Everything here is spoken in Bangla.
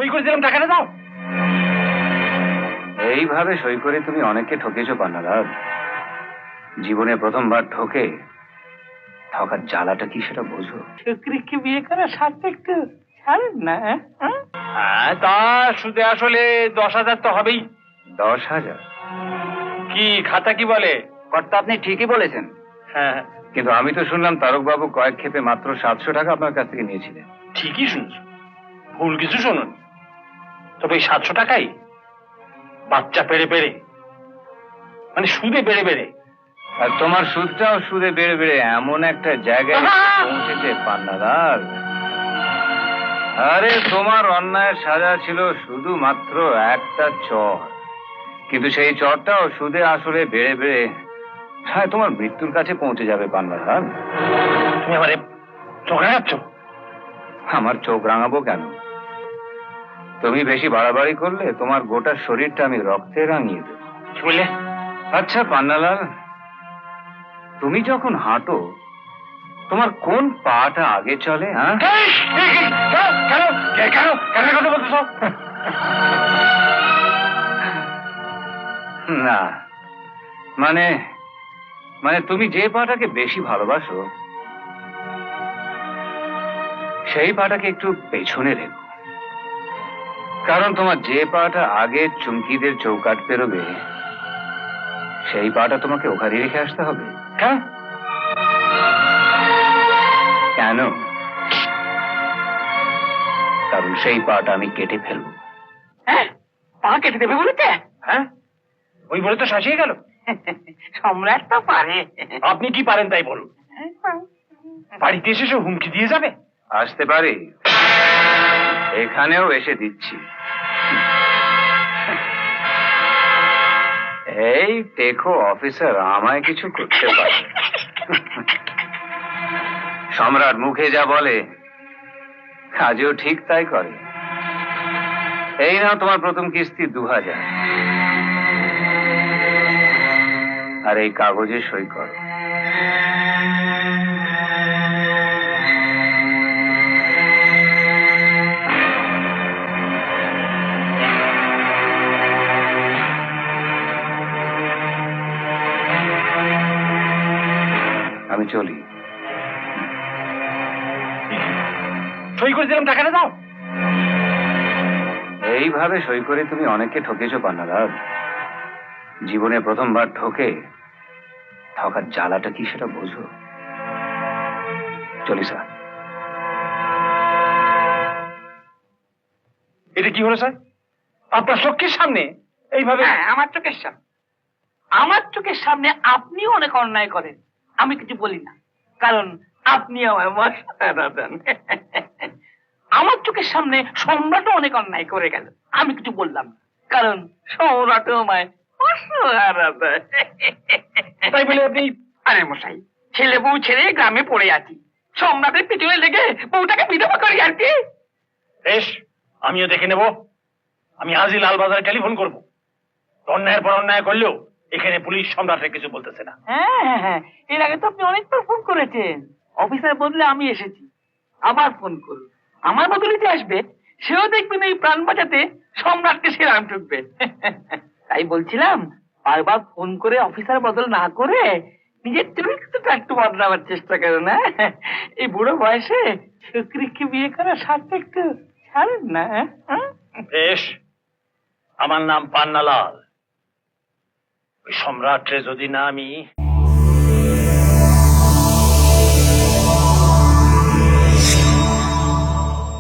সই করে দিলাম, টাকাটা দাও। এইভাবে সই করে তুমি অনেককে ঠকেছো পান্নালাল। জীবনে প্রথমবার ঠকার জ্বালাটা কি সেটা বোঝো? শুক্রিকে বিয়ে করা সাথে একটু ছাড়েন না। হ্যাঁ, তা সুদে আসলে 10,000 তো হবেই। 10,000? কি খাতা কি বলে? কর্তা, আপনি ঠিকই বলেছেন। হ্যাঁ, কিন্তু আমি তো শুনলাম তারকবাবু কয়েক ক্ষেপে মাত্র 700 টাকা আপনার কাছ থেকে নিয়েছিলেন। ঠিকই শুনছো, ভুল কিছু শুনুন। তবে এই 700 টাকাই বাচ্চা পেড়ে পেড়ে, মানে সুদে বেড়ে বেড়ে। আর তোমার সুদটাও সুদে বেড়ে বেড়ে এমন একটা জায়গায় পৌঁছেছে পান্নালাল। আরে তোমার অন্যায়ের সাজা ছিল শুধুমাত্র একটা চর, কিন্তু সেই চরটাও সুদে আসলে বেড়ে বেড়ে হ্যাঁ তোমার মৃত্যুর কাছে পৌঁছে যাবে পান্নালাল। তুমি আমারে চোখ রাঙাচ্ছ? আমার চোখ রাঙাবো কেন? তুমি বেশি বাড়াবাড়ি করলে তোমার গোটা শরীরটা আমি রক্তে রাঙিয়ে দেব। কি বললে? আচ্ছা পান্নালাল, তুমি যখন হাঁটো তোমার কোন পাটা আগে চলে? হ্যাঁ, কেন কেন কেন কথা বলতেছ? না মানে মানে তুমি যে পাটাকে বেশি ভালোবাসো সেই পাটাকে একটু পেছনে রেখো, কারণ তোমার যে পাটা আগে চুমকিদের চৌকাট পেরোবে সেই পাটা তোমাকে ওখানে রেখে আসতে হবে। কেন? কেন? কারণ সেই পাটা আমি কেটে ফেলবো। হ্যাঁ, পা কেটে দেবে বলেছে? হ্যাঁ, ওই বলে তো শাসিয়ে গেল। সম্রাট তো পারে। আপনি কি পারেন তাই বলুন। বাড়িতে এসে সে হুমকি দিয়ে যাবে। আসতে পারি, এখানেও এসে দিচ্ছি। এই দেখো অফিসার, আমায় কিছু করতে পারে। সম্রাট মুখে যা বলে কাজেও ঠিক তাই করে। এই নাও তোমার প্রথম কিস্তি 2,000, আর এই কাগজে সই করো। আমি চলি। সই করে দিলাম, টাকাটা দাও। এইভাবে সই করে তুমি অনেককে ঠকেছো পান্নালাল। জীবনে প্রথমবার ঠকার জ্বালাটা কি সেটা বোঝো? চলি স্যার। এটা কি হলো স্যার? আপনার চোখের সামনে এইভাবে? আমার চোখের সামনে, আমার চোখের সামনে আপনিও অনেক অন্যায় করেন, আমি কিছু বলি না, কারণ আপনি আমার মশলা দেন। আমার চোখের সামনে সম্রাটও অনেক অন্যায় করে গেল, আমি কিছু বললাম না, কারণ সম্রাটও আমায় মশলা দেয়। তাই বলে আপনি? আরে মশাই, ছেলে বউ ছেড়ে গ্রামে পড়ে আছি, সম্রাটের পিছনে লেগে বউটাকে বিধবা করি আর কি। বেশ, আমিও দেখে নেব। আমি আজই লালবাজারে টেলিফোন করব। অন্যায়ের পর অন্যায় করলেও এখানে পুলিশ সম্রাটের কিছু বলতেছে না। হ্যাঁ হ্যাঁ, এর আগে তো আপনি অনেকবার ফোন করেছেন, অফিসার বদলে আমি এসেছি, আবার ফোন করুন। আমার বদলে যে আসবে সেও দেখবেন এই প্রাণ বাঁচাতে সম্রাটকে সেরাম ঠুকবে। তাই বলছিলাম, বারবার ফোন করে অফিসার বদল না করে নিজের চরিত্রটা একটু বদলাবার চেষ্টা করে না। এই বুড়ো বয়সে শুক্রিকে বিয়ে করা সাথে একটু ছাড়েন না। বেশ, আমার নাম পান্নালাল। ওই সম্রাটরে যদি না আমি